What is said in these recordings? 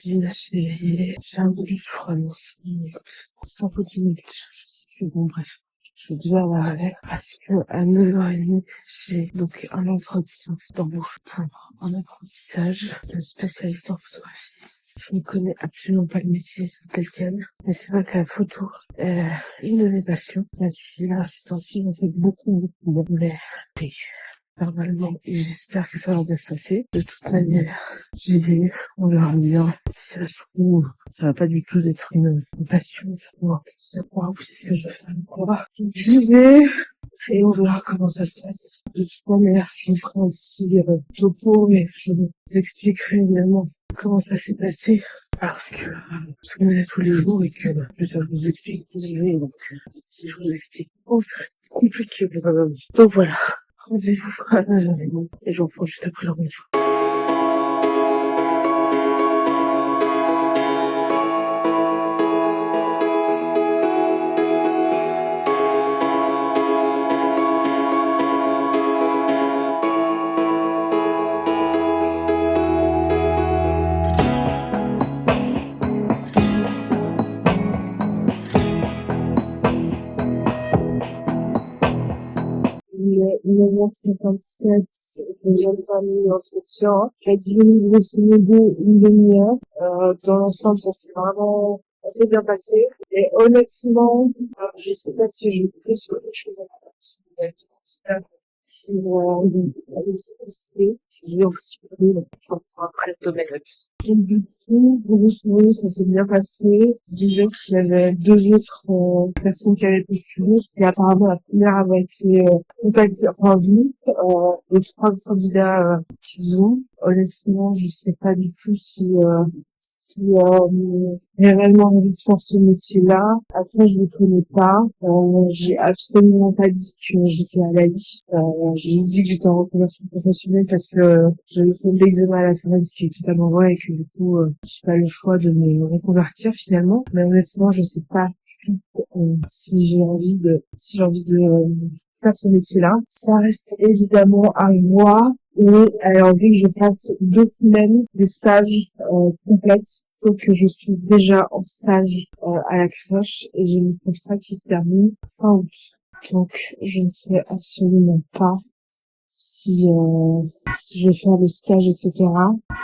Nadine, je suis éveillée. J'ai un peu de froid dans 5 petites minutes. Je sais que bon, bref. Je suis déjà à l'arrêt parce que à 9h30, j'ai donc un entretien d'embauche pour un apprentissage de spécialiste en photographie. Je ne connais absolument pas le métier tel quel, mais c'est vrai que la photo est une de mes passions, même si là, ces temps-ci, j'en fais beaucoup, mais normalement, et j'espère que ça va bien se passer. De toute manière, j'y vais, on verra bien. Si ça se trouve, ça va pas du tout être une passion. C'est ce que je fais quoi. J'y vais, et on verra comment ça se passe. De toute manière, je vous ferai un petit topo, mais je vous expliquerai évidemment comment ça s'est passé. Parce que je me lève tous les jours et que ça je vous explique tous les jours. Donc si je vous explique pas, ça serait compliqué. Donc voilà. Rendez-vous à 9h30 et j'en prends juste après le rendez-vous. Il est 9h57, je viens de terminer l'entretien. J'ai duré grosso modo une demi-heure. Dans l'ensemble, ça s'est vraiment assez bien passé. Et honnêtement, je sais pas si je vais pris sur quelque chose le CPC, je dis en particulier, donc je reprends après le domaine. Donc du coup, grosso modo, ça s'est bien passé. Je disais qu'il y avait deux autres personnes qui avaient postulé. C'est apparemment la première à avoir été contactée, enfin vue. Les trois candidats qu'ils ont. Honnêtement, je sais pas du tout si j'ai réellement envie de faire ce métier-là. Après, je ne connais pas. J'ai absolument pas dit que j'étais à l'AI. J'ai juste dit que j'étais en reconversion professionnelle parce que j'avais fait de l'eczéma à la fin, ce qui est totalement vrai, et que du coup, j'ai pas le choix de me reconvertir finalement. Mais honnêtement, je sais pas du tout si j'ai envie de faire ce métier-là. Ça reste évidemment à voir. Et elle a envie que je fasse 2 semaines de stage complète, sauf que je suis déjà en stage à la crèche et j'ai mon contrat qui se termine fin août. Donc je ne sais absolument pas si je vais faire le stage, etc.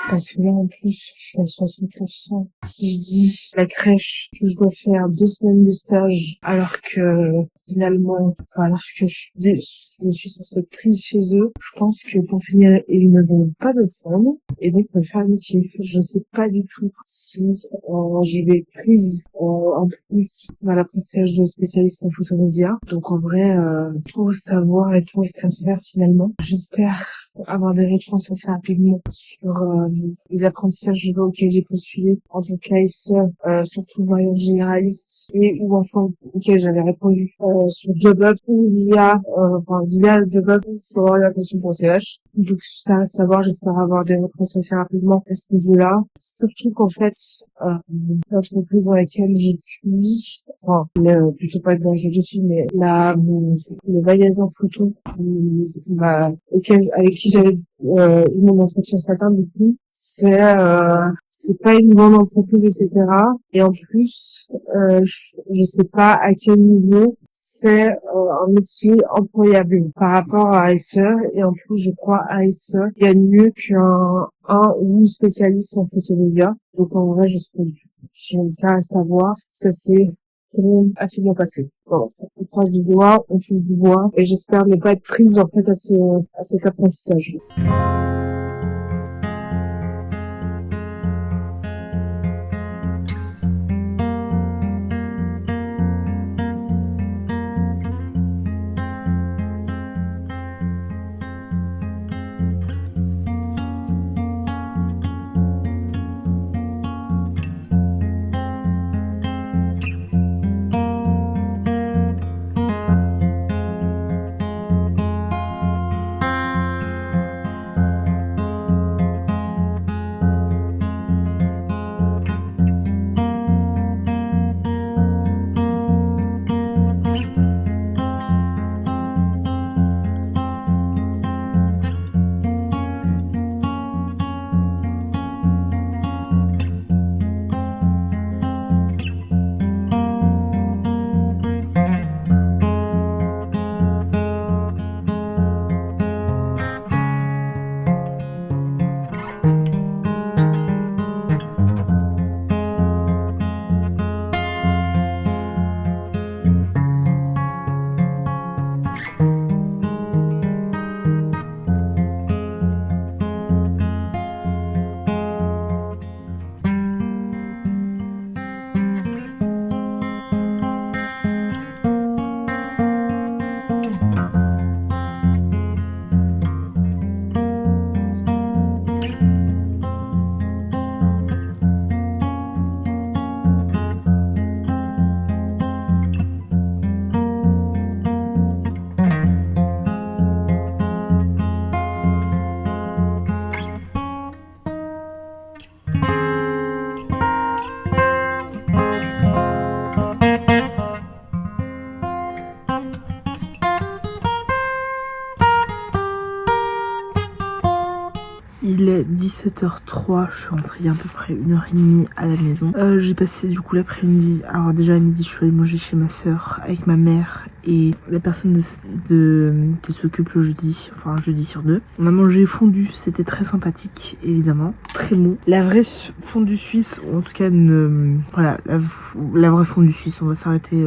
Parce que là, en plus, je suis à 60%. Si je dis la crèche que je dois faire 2 semaines de stage, alors que finalement, alors que je suis censée être prise chez eux, je pense que pour finir, ils ne vont pas me prendre et donc me faire niquer. Je sais pas du tout si je vais être prise en plus dans l'apprentissage de spécialiste en photomédia. Donc en vrai, tout reste à voir et tout reste à faire finalement. J'espère avoir des réponses assez rapidement sur les apprentissages auxquels j'ai postulé en tant qu'ASE, surtout variante généraliste, et ou enfin auxquels j'avais répondu sur JobUp ou via JobUp sur orientation.ch. Donc ça reste à voir, j'espère avoir des réponses assez rapidement à ce niveau-là. Surtout qu'en fait, l'entreprise dans laquelle je suis, plutôt pas dans laquelle je suis, mais le magasin photo avec qui j'avais eu mon entretien ce matin, du coup, c'est pas une grande entreprise, etc. Et en plus, je sais pas à quel niveau c'est un métier employable par rapport à ASE. Et en plus, je crois ASE gagne mieux qu'un ou une spécialiste en photomédia. Donc en vrai, je sais pas du tout. Ça reste à voir. Ça s'est assez bien passé. Bon, on croise du doigt, on touche du bois, et j'espère ne pas être prise en fait à cet apprentissage. 17h03, je suis rentrée il y a à peu près 1h30 à la maison. J'ai passé du coup l'après-midi. Alors déjà à midi, je suis allée manger chez ma soeur avec ma mère et la personne qui s'occupe le jeudi, enfin un jeudi sur 2. On a mangé fondu, c'était très sympathique évidemment, très bon. La vraie fondue suisse, ou en tout cas voilà, la vraie fondue suisse, on va s'arrêter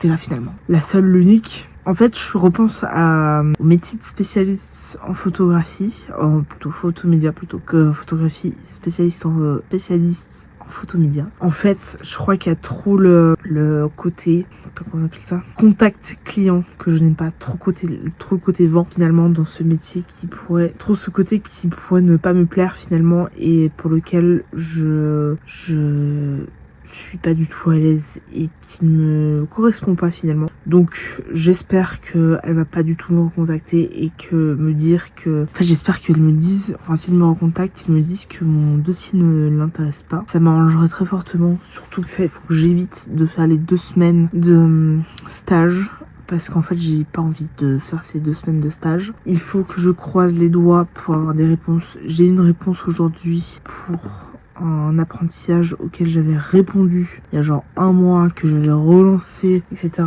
là finalement. La seule, l'unique. En fait, je repense au métier de spécialiste en photographie, plutôt photomédia plutôt que photographie, spécialiste en photomédia. En fait, je crois qu'il y a trop le côté, comment on appelle ça, contact client, que je n'aime pas, trop le côté vent finalement dans ce métier, ce côté qui pourrait ne pas me plaire finalement et pour lequel je suis pas du tout à l'aise et qui ne me correspond pas finalement. Donc j'espère qu'elle va pas du tout me recontacter et que me dire que... Enfin j'espère qu'elle me dise, enfin s'ils me recontactent, qu'ils me disent que mon dossier ne l'intéresse pas. Ça m'arrangerait très fortement, surtout que ça, il faut que j'évite de faire les 2 semaines de stage. Parce qu'en fait j'ai pas envie de faire ces 2 semaines de stage. Il faut que je croise les doigts pour avoir des réponses. J'ai une réponse aujourd'hui pour un apprentissage auquel j'avais répondu il y a genre 1 mois, que j'avais relancé, etc.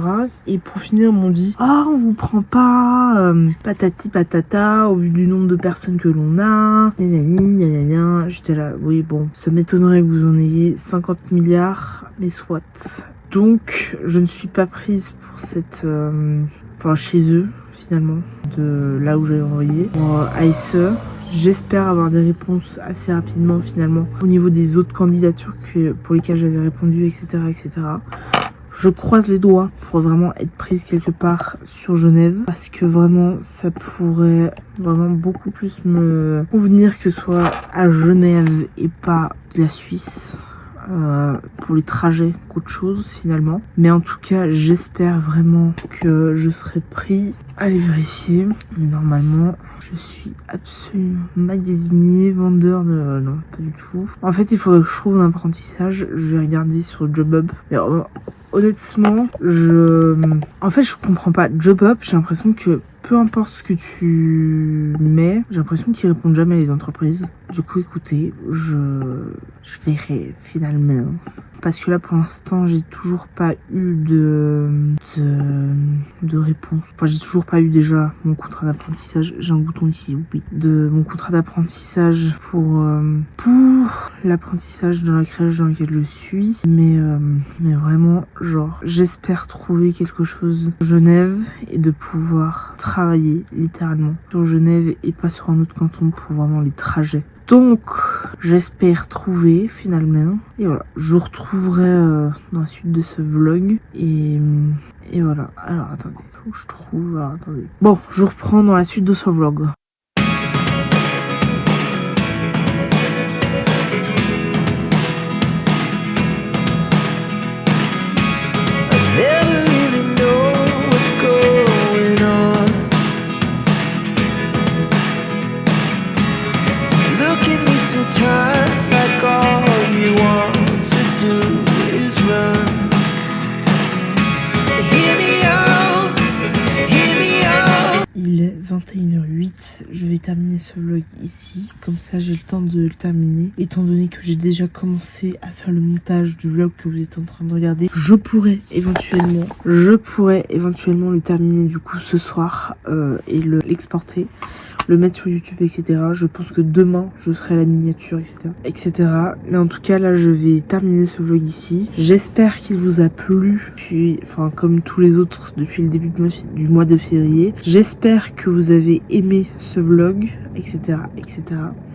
Et pour finir, ils m'ont dit: ah, on vous prend pas, patati patata, au vu du nombre de personnes que l'on a, gna. J'étais là, oui bon, ça m'étonnerait que vous en ayez 50 milliards, mais soit. Donc je ne suis pas prise pour cette... Enfin chez eux finalement, de là où j'avais envoyé, pour ASE. J'espère avoir des réponses assez rapidement finalement au niveau des autres candidatures pour lesquelles j'avais répondu, etc., etc. Je croise les doigts pour vraiment être prise quelque part sur Genève, parce que vraiment ça pourrait vraiment beaucoup plus me convenir que ce soit à Genève et pas la Suisse. Pour les trajets qu'autre chose finalement, mais en tout cas j'espère vraiment que je serai pris. Allez vérifier, mais normalement je suis absolument magasiné, vendeur de... non pas du tout. En fait il faudrait que je trouve un apprentissage, je vais regarder sur JobUp, mais honnêtement en fait je comprends pas. JobUp, j'ai l'impression que peu importe ce que tu mets, j'ai l'impression qu'ils répondent jamais à les entreprises. Du coup, écoutez, je verrai finalement. Parce que là, pour l'instant, j'ai toujours pas eu de réponse. Enfin, j'ai toujours pas eu déjà mon contrat d'apprentissage. J'ai un bouton ici, oui. De mon contrat d'apprentissage pour l'apprentissage dans la crèche dans laquelle je suis. Mais vraiment, genre, j'espère trouver quelque chose à Genève et de pouvoir travailler littéralement sur Genève et pas sur un autre canton pour vraiment les trajets. Donc, j'espère trouver finalement. Et voilà, je vous retrouverai dans la suite de ce vlog. Et voilà. Alors, attendez, faut que je trouve... Alors, attendez. Bon, je reprends dans la suite de ce vlog. Il est 21h08, je vais terminer ce vlog ici, comme ça j'ai le temps de le terminer. Étant donné que j'ai déjà commencé à faire le montage du vlog que vous êtes en train de regarder, je pourrais éventuellement le terminer du coup ce soir et l'exporter, le mettre sur YouTube, etc. Je pense que demain je serai à la miniature, etc. Mais en tout cas là je vais terminer ce vlog ici. J'espère qu'il vous a plu, puis enfin comme tous les autres depuis le début du mois de février. J'espère que vous avez aimé ce vlog, etc., etc.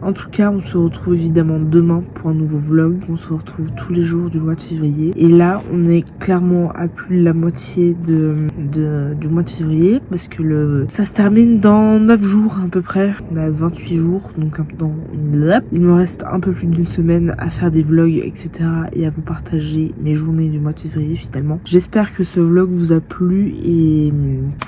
En tout cas on se retrouve évidemment demain pour un nouveau vlog. On se retrouve tous les jours du mois de février. Et là on est clairement à plus de la moitié du mois de février, parce que ça se termine dans 9 jours à peu près. On a 28 jours, donc il me reste un peu plus d'une semaine à faire des vlogs, etc. et à vous partager mes journées du mois de février finalement. J'espère que ce vlog vous a plu et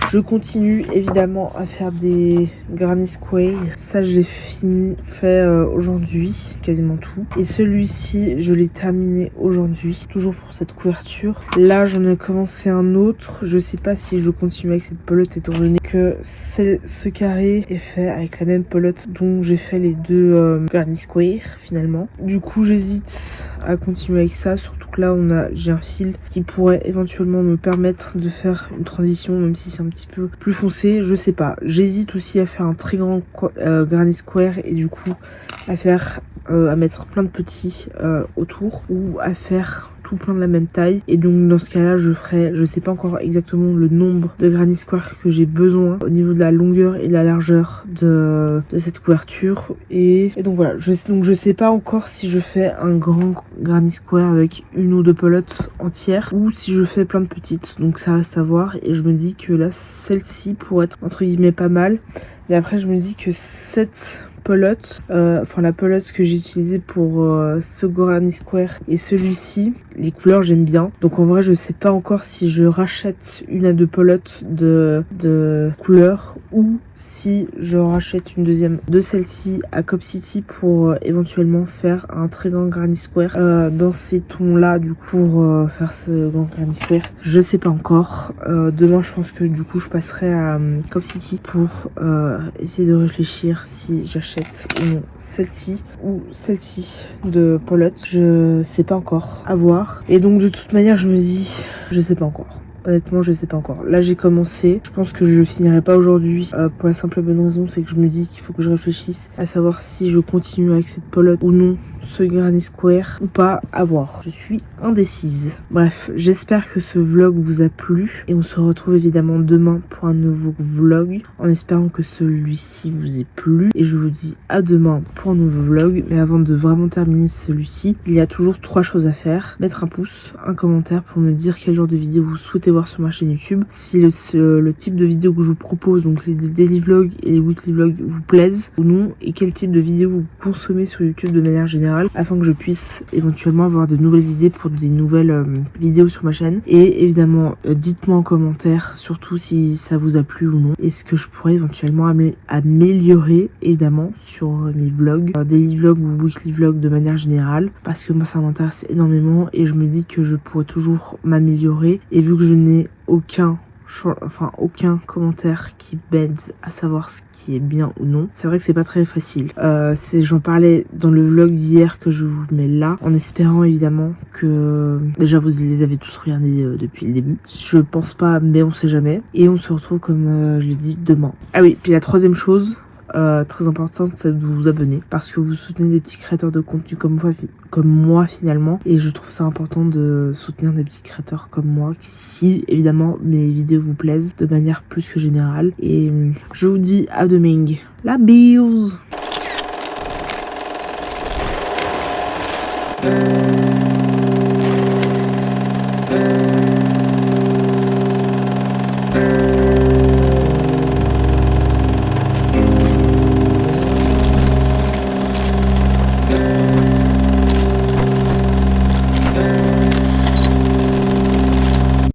je continue évidemment à faire des Granny Square. Ça j'ai fait aujourd'hui, quasiment tout. Et celui-ci je l'ai terminé aujourd'hui, toujours pour cette couverture. Là j'en ai commencé un autre, je sais pas si je continue avec cette pelote étant donné que ce carré est fait avec la même pelote dont j'ai fait les deux Granny Square finalement. Du coup j'hésite à continuer avec ça, surtout que là j'ai un fil qui pourrait éventuellement me permettre de faire une transition, même si c'est un petit peu plus foncé, je sais pas. J'hésite aussi à faire un très grand Granny Square et du coup à mettre plein de petits autour, ou à faire tout plein de la même taille. Et donc dans ce cas là je sais pas encore exactement le nombre de Granny Square que j'ai besoin au niveau de la longueur et de la largeur de cette couverture, et donc voilà, je sais pas encore si je fais un grand Granny Square avec une ou deux pelotes entières ou si je fais plein de petites, donc ça reste à voir. Et je me dis que là celle-ci pourrait être entre guillemets pas mal, mais après je me dis que cette pelote, la pelote que j'ai utilisée pour ce Granny Square et celui-ci, les couleurs j'aime bien, donc en vrai je sais pas encore si je rachète une à deux pelotes de couleurs ou si je rachète une deuxième de celle-ci à Cop City pour éventuellement faire un très grand Granny Square dans ces tons là, du coup pour faire ce grand Granny Square. Je sais pas encore. Demain je pense que du coup je passerai à Cop City pour essayer de réfléchir si j'achète ou non celle-ci ou celle-ci de pelote. Je sais pas encore, à voir. Et donc de toute manière je me dis, je sais pas encore. Honnêtement, je sais pas encore. Là, j'ai commencé. Je pense que je finirai pas aujourd'hui. Pour la simple et bonne raison, c'est que je me dis qu'il faut que je réfléchisse à savoir si je continue avec cette pelote ou non, ce Granny Square ou pas, à voir. Je suis indécise. Bref, j'espère que ce vlog vous a plu. Et on se retrouve évidemment demain pour un nouveau vlog, en espérant que celui-ci vous ait plu. Et je vous dis à demain pour un nouveau vlog. Mais avant de vraiment terminer celui-ci, il y a toujours 3 choses à faire. Mettre un pouce, un commentaire pour me dire quel genre de vidéo vous souhaitez voir sur ma chaîne YouTube, si le type de vidéo que je vous propose, donc les daily vlogs et les weekly vlogs, vous plaisent ou non, et quel type de vidéo vous consommez sur YouTube de manière générale, afin que je puisse éventuellement avoir de nouvelles idées pour des nouvelles vidéos sur ma chaîne. Et évidemment dites-moi en commentaire surtout si ça vous a plu ou non, et ce que je pourrais éventuellement améliorer évidemment sur mes vlogs, daily vlogs ou weekly vlogs de manière générale, parce que moi ça m'intéresse énormément et je me dis que je pourrais toujours m'améliorer. Et vu que je n'ai aucun commentaire qui m'aide à savoir ce qui est bien ou non, c'est vrai que c'est pas très facile. J'en parlais dans le vlog d'hier que je vous mets là, en espérant évidemment que déjà vous les avez tous regardés depuis le début. Je pense pas, mais on sait jamais. Et on se retrouve comme je l'ai dit demain. Ah oui, puis la troisième chose très importante, c'est de vous abonner, parce que vous soutenez des petits créateurs de contenu comme moi finalement, et je trouve ça important de soutenir des petits créateurs comme moi si évidemment mes vidéos vous plaisent de manière plus que générale. Et je vous dis à demain, la bise.